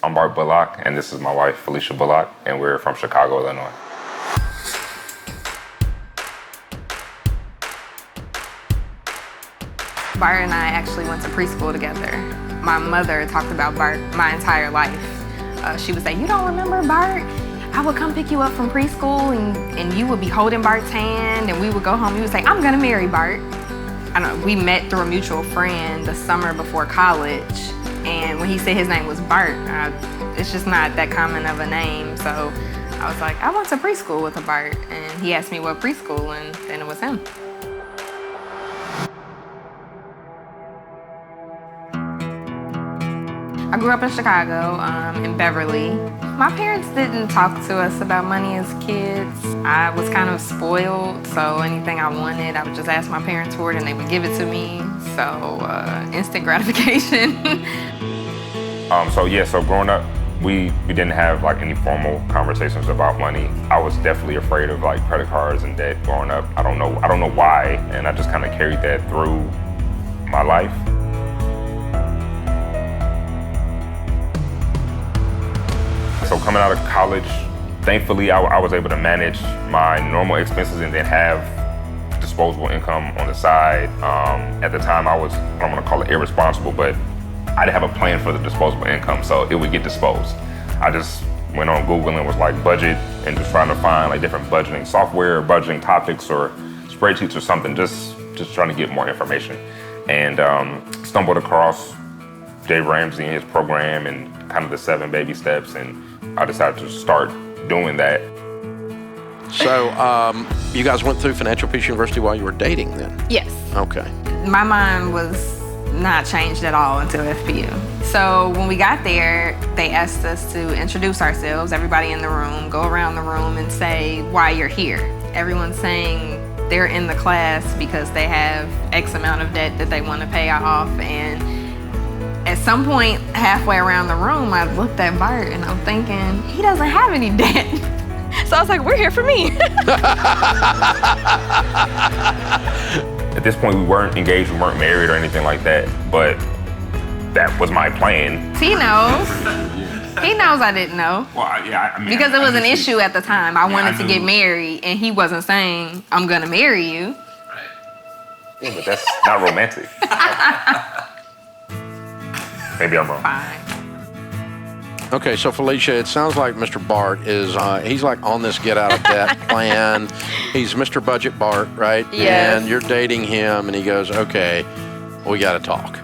I'm Bart Bullock, and this is my wife, Felicia Bullock, and we're from Chicago, Illinois. Bart and I actually went to preschool together. My mother talked about Bart my entire life. She would say, "You don't remember Bart? I would come pick you up from preschool and you would be holding Bart's hand and we would go home. You would say, 'I'm gonna marry Bart.'" I don't know, we met through a mutual friend the summer before college, and when he said his name was Bart, it's just not that common of a name, so I was like, I went to preschool with a Bart, and he asked me what preschool, and then it was him. I grew up in Chicago, in Beverly. My parents didn't talk to us about money as kids. I was kind of spoiled, so anything I wanted, I would just ask my parents for it and they would give it to me. So instant gratification. So growing up, we didn't have like any formal conversations about money. I was definitely afraid of like credit cards and debt growing up. I don't know why, and I just kind of carried that through my life. So coming out of college, thankfully I was able to manage my normal expenses and then have disposable income on the side. At the time I don't want to call it irresponsible, but I didn't have a plan for the disposable income, so it would get disposed. I just went on Google and was like budget and just trying to find like different budgeting software, budgeting topics or spreadsheets or something, just trying to get more information. And stumbled across Dave Ramsey and his program and kind of the 7 baby steps, and I decided to start doing that. So you guys went through Financial Peace University while you were dating then? Yes. Okay. My mind was not changed at all until FPU. So when we got there, they asked us to introduce ourselves, everybody in the room, go around the room and say why you're here. Everyone's saying they're in the class because they have X amount of debt that they want to pay off, and at some point, halfway around the room, I looked at Bart and I'm thinking, he doesn't have any debt. So I was like, we're here for me. At this point, we weren't engaged, we weren't married or anything like that, but that was my plan. He knows. He knows I didn't know. Well, I mean, because it was an issue at the time. I wanted to get married, and he wasn't saying, I'm gonna marry you. Yeah, but that's not romantic. Maybe I'm wrong. Fine. Okay, so Felicia, it sounds like Mr. Bart is, he's like on this get out of debt plan. He's Mr. Budget Bart, right? Yes. And you're dating him and he goes, okay, we gotta talk.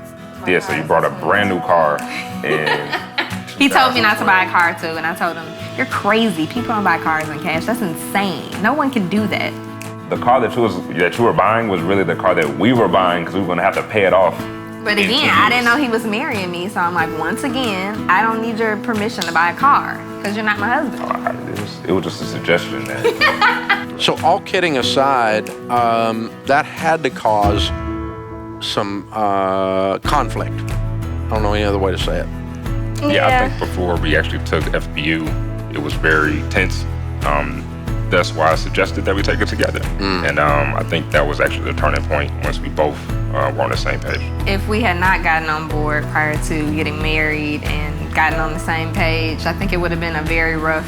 Yeah, so you brought a brand new car and He told me not to buy a car too, and I told him, you're crazy. People don't buy cars in cash. That's insane. No one can do that. the car that you were buying was really the car that we were buying because we were gonna have to pay it off. But again, I didn't know he was marrying me, so I'm like, once again, I don't need your permission to buy a car because you're not my husband. It was just a suggestion. That So all kidding aside, that had to cause some conflict. I don't know any other way to say it. Yeah, I think before we actually took FBU, it was very tense. That's why I suggested that we take it together. And I think that was actually the turning point once we both were on the same page. If we had not gotten on board prior to getting married and gotten on the same page, I think it would have been a very rough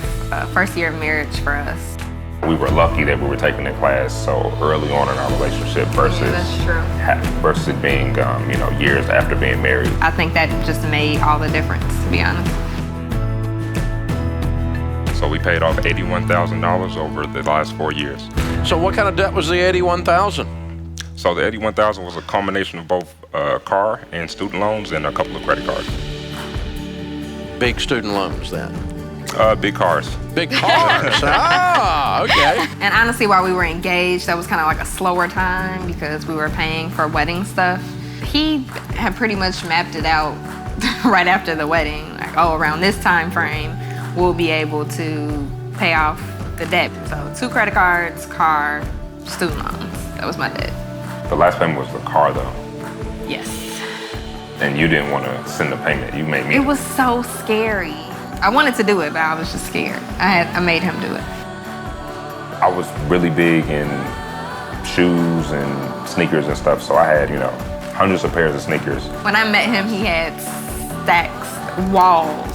first year of marriage for us. We were lucky that we were taking the class so early on in our relationship versus That's true. Versus being years after being married. I think that just made all the difference, to be honest. So we paid off $81,000 over the last 4 years. So what kind of debt was the $81,000? So the $81,000 was a combination of both car and student loans and a couple of credit cards. Big student loans then. Big cars. Big cars. Okay. And honestly, while we were engaged, that was kind of like a slower time because we were paying for wedding stuff. He had pretty much mapped it out right after the wedding. Like, around this time frame, we'll be able to pay off the debt. So 2 credit cards, car, student loans. That was my debt. The last payment was the car though. Yes. And you didn't want to send the payment. You made me. It was so scary. I wanted to do it, but I was just scared. I made him do it. I was really big in shoes and sneakers and stuff, so I had, hundreds of pairs of sneakers. When I met him, he had stacks, walls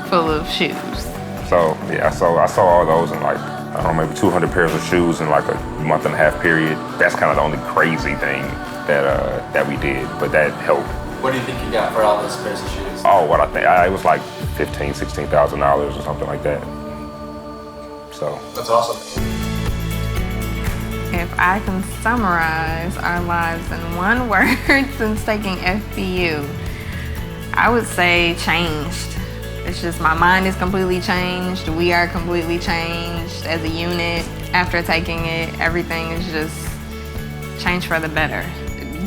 full of shoes. So yeah, I saw all those in like, I don't know, maybe 200 pairs of shoes in like a month and a half period. That's kind of the only crazy thing that we did, but that helped. What do you think you got for all those pairs of shoes? Oh, what I think, it was like $16,000 or something like that. So. That's awesome. If I can summarize our lives in one word since taking FPU, I would say changed. It's just my mind is completely changed. We are completely changed as a unit. After taking it, everything is just changed for the better.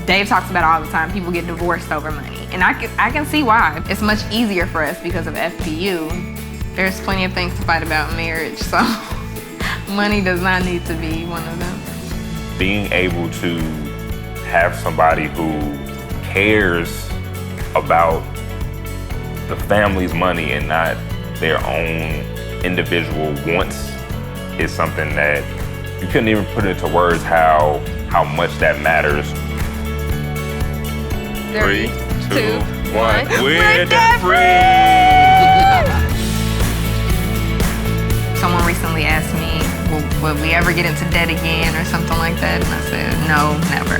Dave talks about it all the time. People get divorced over money. And I can see why. It's much easier for us because of FPU. There's plenty of things to fight about in marriage, so money does not need to be one of them. Being able to have somebody who cares about the family's money and not their own individual wants is something that you couldn't even put into words how much that matters. 3, 2, 1. We're debt-free! Someone recently asked me, will we ever get into debt again or something like that? And I said, no, never.